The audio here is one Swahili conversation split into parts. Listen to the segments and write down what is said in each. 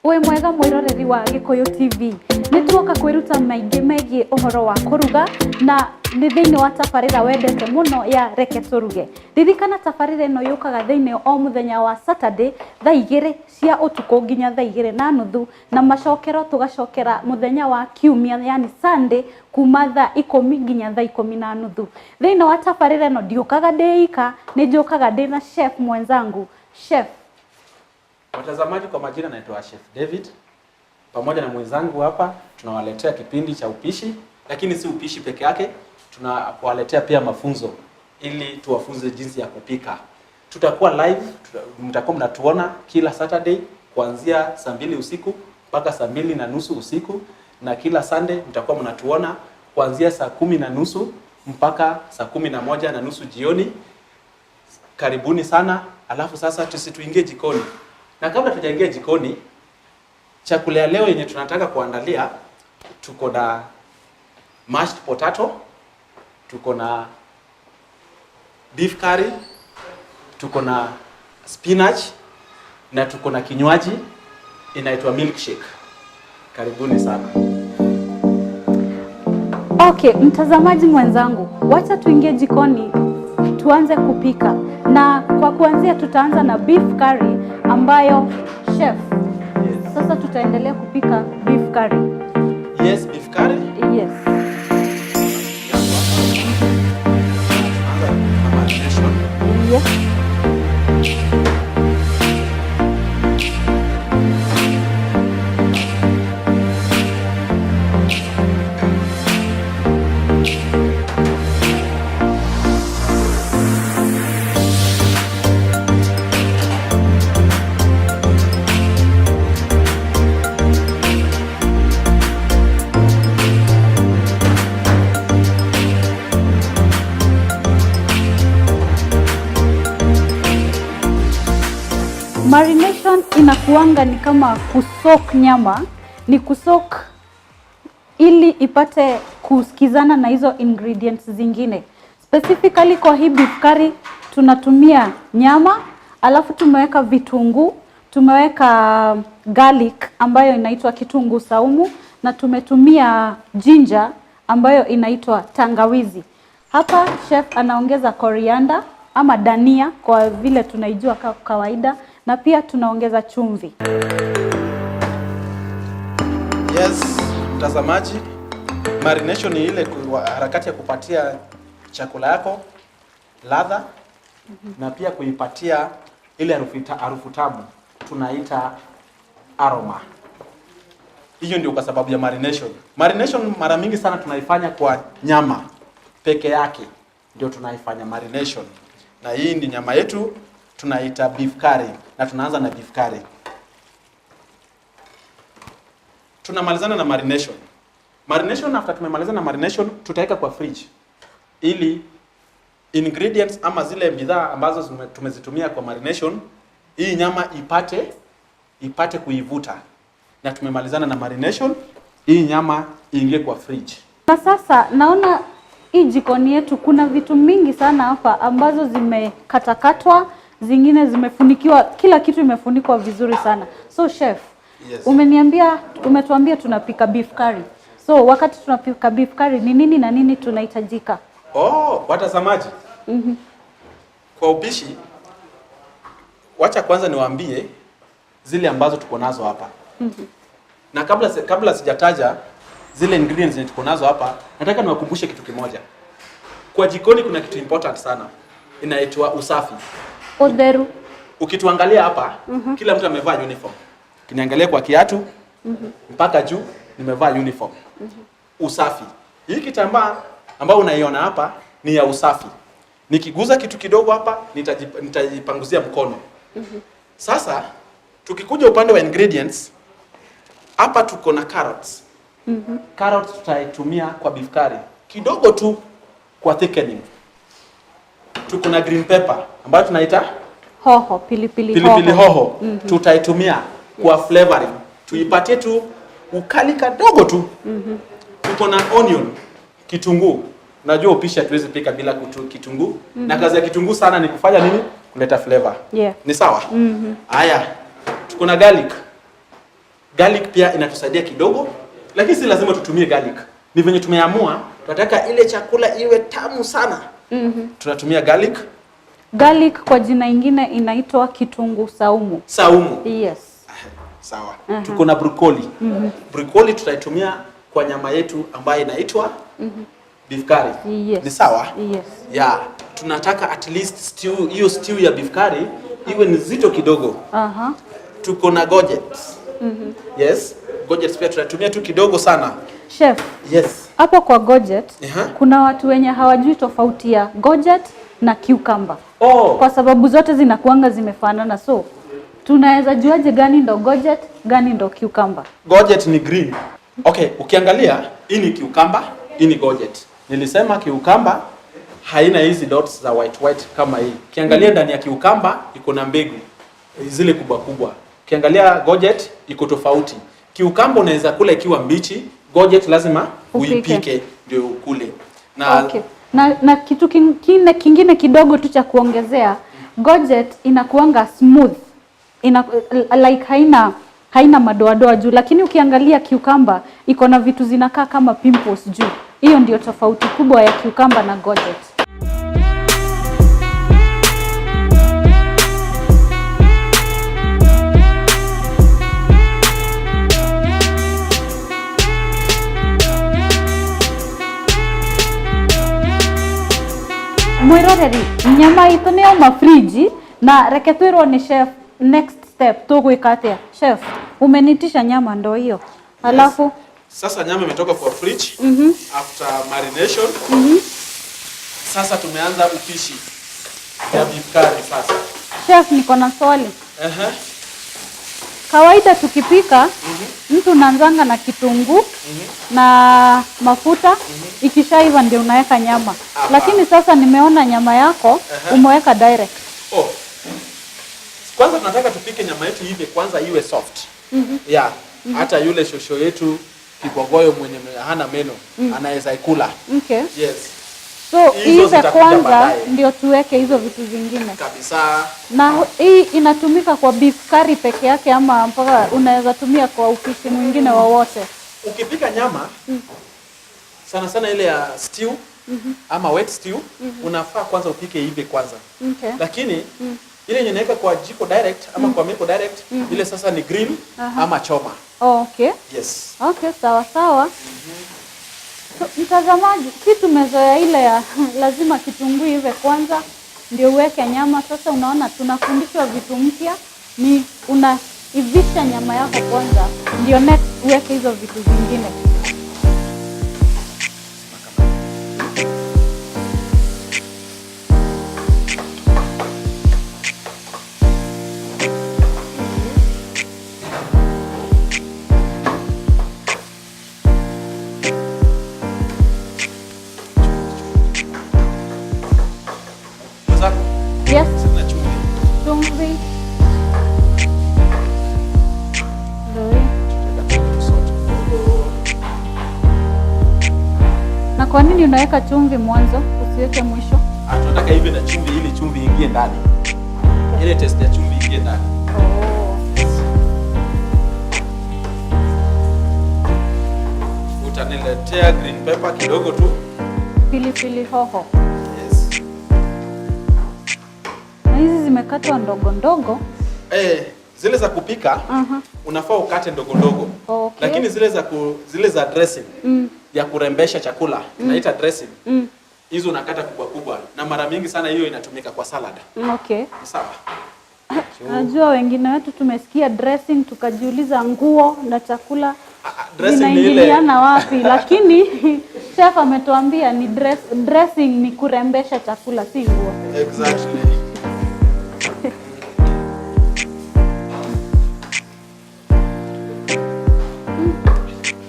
Uwe mwega mwiroreri wa Gikuyu TV. Nituoka kwiruta maingi megie uhoro wa kuruga na ni thiini wa tabarira wendete muno ya Reke Turuge. Ririkana tabarira ino yukaga thiini o muthenya wa Saturday thaa 2 cia utuku nginya thaa 2:30 na macokero tugacokera muthenya wa Kiumia yani Sunday kuma thaa 10 nginya thaa 10:30. Thiini wa tabarira ino ndiukaga ndeika, ni njukaga ndina chef mwenzangu. Chef watazamaji, kwa majina naitwa Chef David. Pamoja na mwenzangu hapa tunawaletea kipindi cha upishi, lakini si upishi peke yake, tunawaletea pia mafunzo ili tuwafunze jinsi ya kupika. Tutakuwa live, mtakuwa mnatuona kila Saturday kuanzia saa 2 usiku mpaka saa 2:30 usiku, na kila Sunday mtakuwa mnatuona kuanzia saa 10:30 mpaka saa 11:30 jioni. Karibuni sana. Alafu sasa tuingie jikoni. Na kabla tujaingia jikoni, chakula ya leo yenye tunataka kuandalia, tuko na mashed potato, tuko na beef curry, tuko na spinach na tuko na kinywaji inaitwa milkshake. Karibuni sana. Okay, mtazamaji mwenzangu, wacha tuingie jikoni tuanze kupika. Na kwa kuanzia tutaanza na beef curry ambayo chef. Yes. Sasa tutaendelea kupika beef curry. Yes, beef curry. Yes. Yes. Marination inakuanga ni kama kusok nyama, ni kusok ili ipate kusikizana na hizo ingredients zingine. Specifically kwa hii beef curry tunatumia nyama, alafu tumeweka vitunguu, tumeweka garlic ambayo inaitwa kitunguu saumu, na tumetumia ginger ambayo inaitwa tangawizi. Hapa chef anaongeza coriander ama dania kwa vile tunaijua kawaida, na pia tunaongeza chumvi. Yes, mtazamaji, marination ni ile harakati ya kupatia chakula yako ladha na pia kuipatia ile harufu tamu, tunaita aroma. Hiyo ndio kwa sababu ya marination. Marination mara mingi sana tunaifanya kwa nyama peke yake, ndio tunaifanya marination. Na hii ndi nyama yetu tunaita beef curry, na tunaanza na beef curry. Tunamalizana na marination. Marination, after tumemalizana na marination, tutaweka kwa fridge ili ingredients ama zile bidhaa ambazo tumezitumia kwa marination, hii nyama ipate kuivuta. Na tumemalizana na marination, hii nyama iingie kwa fridge. Na sasa naona hii jikoni yetu kuna vitu mingi sana hapa ambazo zimekatakatwa, zingine zimefunikiwa, kila kitu imefunikwa vizuri sana. So chef, yes, umetuambia tunapika beef curry. So wakati tunapika beef curry ni nini na nini tunahitajika? Watazamaji. Kwa upishi, wacha kwanza niwaambie zile ambazo tuko nazo hapa. Na kabla sijataja zile ingredients zenye tuko nazo hapa, nataka niwakumbushe kitu kimoja. Kwa jikoni kuna kitu important sana, inaitwa usafi. Oderu. Ukituangalia hapa, kila mtu amevaa uniform. Kiniangalia kwa kiatu mpaka juu nimevaa uniform. Usafi. Hii kitambaa ambao unaiona hapa ni ya usafi. Nikiguza kitu kidogo hapa nitajipanguzia mkono. Sasa tukikuja upande wa ingredients, hapa tuko na carrots. Carrots tutaitumia kwa beef curry kidogo tu kwa thickening. Tuko na green pepper ambayo tunaita hoho, pilipili hoho. Tutaitumia kwa flavoring, tuipatie tu ukali kadogo tu. Tuko na onion, kitunguu. Najua upishi hatuwezi pika bila kitunguu. Na kazi ya kitunguu sana ni kufanya nini? Kuleta flavor. Yeah. Ni sawa? Haya. Tuko na garlic. Garlic pia inatusaidia kidogo, lakini si lazima tutumie garlic. Ni venye tumeamua tunataka ile chakula iwe tamu sana. Tunatumia garlic. Garlic kwa jina ingine inaitwa kitunguu saumu. Saumu. Yes. Sawa. Tuko na broccoli. Broccoli tutaitumia kwa nyama yetu ambayo inaitwa beef curry. Yes. Ni sawa? Yes. Yeah. Tunataka at least stew, hiyo stew ya beef curry iwe nzito kidogo. Tuko na gourgets. Yes. Gourgets pia tunatumia tu kidogo sana. Chef. Yes. Hapo kwa gourget, kuna watu wenye hawajui tofauti ya gourget na cucumber. Kwa sababu zote zinakuanga zimefanana. So, tunaweza juaje gani ndo gourget, gani ndo cucumber? Gourget ni green. Okay, ukiangalia hii ni cucumber, hii ni gourget. Nilisema cucumber haina hizi dots za white kama hii. Ukiangalia ndani ya cucumber iko na mbegu zile kubwa kubwa. Ukiangalia gourget iko tofauti. Cucumber unaweza kula ikiwa mbichi, gourget lazima uipike ndio ukule. Na na kitu kingine kidogo tu cha kuongezea, gourget inakuanga smooth. Like haina madoadoa juu, lakini ukiangalia cucumber iko na vitu zinakaa kama pimples juu. Hiyo ndio tofauti kubwa ya cucumber na gourget. Mwiroreri, nyama itu ni oma friji na reke twirwo ni chef next step tugwika atia. Chef, umenitisha nyama ndo hiyo. Alafu sasa nyama imetoka kwa fridge after marination. Sasa tumeanza upishi ya beef curry sasa. Chef, niko na swali. Kawaida tukipika mtu unaanzanga na kitunguu na mafuta, ikishaiva ndio unaweka nyama. Lakini sasa nimeona nyama yako umeweka direct. Kwanza tunataka tupike nyama yetu hivi kwanza iwe soft. Yeah. Hata yule shosho yetu kibogoyo mwenye hana meno anaweza ikula. Okay. Yes. So hizo kwanza ndio tuweke hizo vitu zingine. Kabisa. Na hii inatumika kwa beef curry peke yake ama mpaka unaweza tumia kwa upishi mwingine wowote? Ukipika nyama sana sana ile ya stew ama wet stew unafaa kwanza upike hivi kwanza. Okay. Lakini ile yenye naweka kwa jiko direct ama kwa meko direct ile sasa ni grill ama choma. Okay. Yes. Okay, sawa sawa. So, mtazamaji, si tumezoea ile ya lazima kitunguu ive kwanza ndio uweke nyama. Sasa unaona tunafundishwa vitu mpya, ni unaivisha nyama yako kwanza ndio next uweke hizo vitu vingine. Yes. Chumvi. Na kwa nini unaweka chumvi mwanzo usiweke mwisho? Tunataka hivi na chumvi ili chumvi ingie ndani. Ile taste ya chumvi ingie ndani. Utaniletea green pepper kidogo tu. Pilipili hoho. Yes. Na hizi zimekatwa ndogo ndogo. Zile za kupika unafaa ukate ndogo ndogo. Okay. Lakini zile za dressing ya kurembesha chakula tunaita dressing. Hizo unakata kubwa kubwa na mara mingi sana hiyo inatumika kwa salad. Okay. Sawa. Najua wengine wetu tumesikia dressing tukajiuliza nguo na chakula zinaingiliana wapi, lakini chef ametuambia ni dressing ni kurembesha chakula, si nguo. Exactly.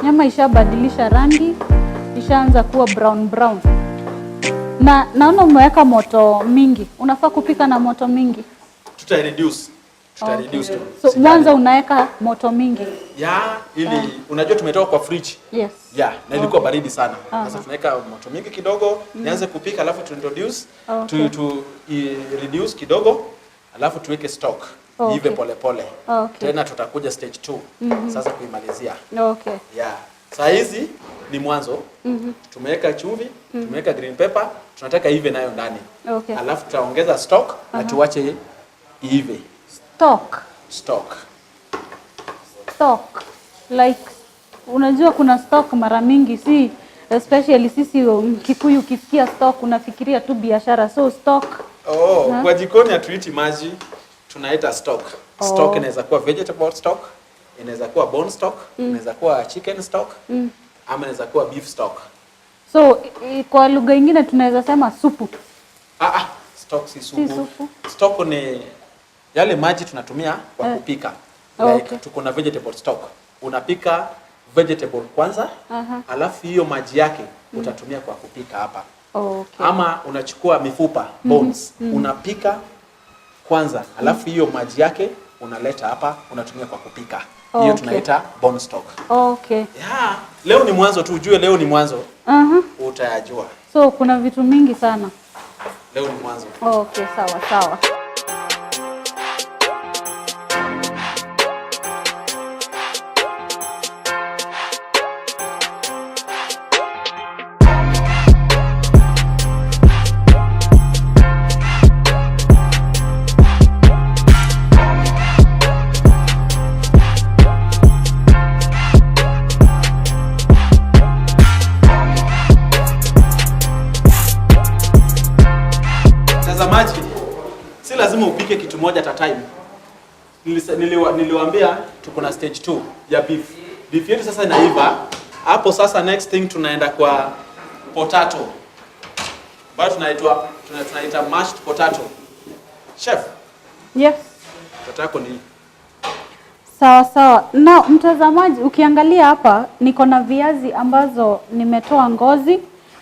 Nyama ishabadilisha rangi, ishaanza kuwa brown. Na naona umeweka moto mingi. Unafaa kupika na moto mingi. Tuta-reduce tu. So mwanzo unaweka moto mingi. Ili unajua tumetoka kwa fridge. Yes. Na ilikuwa baridi sana. Sasa tunaweka moto mingi kidogo, nianze kupika alafu tu introduce, tu reduce kidogo, alafu tuweke stock. iive pole pole. Okay. Tena tutakuja stage 2 sasa kuimalizia. Okay. Yeah. Saa hizi ni mwanzo. Tumeweka chumvi, tumeweka green pepper, tunataka iive nayo ndani. Okay. Alafu tutaongeza stock na tuache iive. Stock. Like unajua kuna stock mara mingi, si especially sisi Kikuyu, ukisikia stock unafikiria tu biashara, so stock. Kwa jikoni hatuiti maji, tunaita stock. Stock inaweza kuwa vegetable stock, inaweza kuwa bone stock, inaweza kuwa chicken stock, ama inaweza kuwa beef stock. So kwa lugha nyingine tunaweza sema supu. Stock si supu. Stock ni yale maji tunatumia kwa kupika. Like tuko na vegetable stock. Unapika vegetable kwanza, alafu hiyo maji yake utatumia kwa kupika hapa. Okay. Ama unachukua mifupa, bones, unapika kwanza, alafu hiyo maji yake unaleta hapa, unatumia kwa kupika. Hiyo tunaita bone stock. Okay. Yeah, leo ni mwanzo tu, ujue leo ni mwanzo. Utayajua. So kuna vitu mingi sana. Leo ni mwanzo. Okay, sawa. Mtazamaji, si lazima upike kitu moja at a time. Niliwaambia tuko na stage 2 ya beef. Beef yetu sasa inaiva. Hapo sasa next thing tunaenda kwa potato. Bado tunaita mashed potato. Chef. Yes. Potato ni Sawa. Na mtazamaji, ukiangalia hapa niko na viazi ambazo nimetoa ngozi,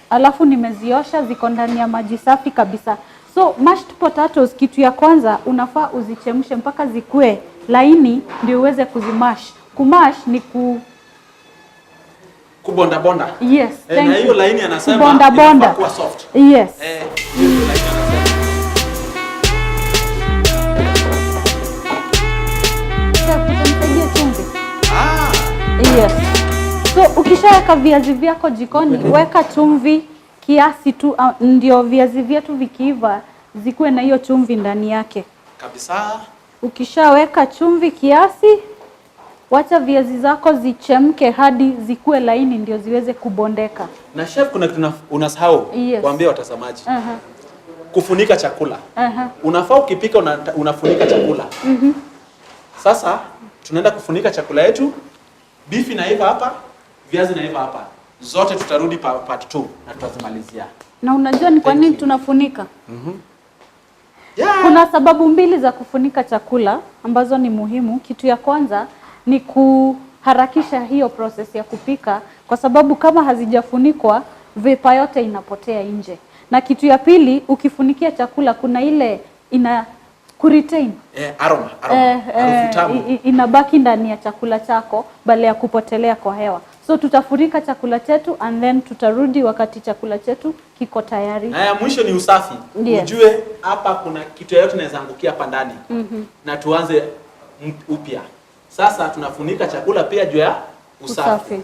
alafu nimeziosha, ziko ndani ya maji safi kabisa. So mashed potatoes, kitu ya kwanza unafaa uzichemshe mpaka zikue laini ndio uweze kuzimash. Kumash ni kubonda bonda. Yes, na hiyo laini anasema kubonda bonda kuwa soft. Yes. Hiyo laini anasema. Yes. So ukishaweka viazi vyako jikoni, weka chumvi kiasi tu, ndio viazi vyetu vikiiva zikuwe na hiyo chumvi ndani yake kabisa. Ukishaweka chumvi kiasi, wacha viazi zako zichemke hadi zikuwe laini ndio ziweze kubondeka. Na chef, kuna kitu unasahau kuambia watazamaji. Kufunika chakula. Unafaa ukipika unafunika chakula. Sasa tunaenda kufunika chakula yetu. Beef inaiva hapa, viazi inaiva hapa. Zote tutarudi part 2 na tutazimalizia. Na unajua ni kwa nini tunafunika? Kuna sababu mbili za kufunika chakula ambazo ni muhimu. Kitu ya kwanza ni kuharakisha hiyo process ya kupika, kwa sababu kama hazijafunikwa vapor yote inapotea nje. Na kitu ya pili, ukifunikia chakula kuna ile ina kuretain aroma tamu inabaki ndani ya chakula chako badala ya kupotelea kwa hewa. So tutafunika chakula chetu and then tutarudi wakati chakula chetu kiko tayari. Na ya mwisho ni usafi. Ujue hapa kuna kitu yote inaweza angukia hapa ndani. Na tuanze upya. Sasa tunafunika chakula pia juu ya usafi.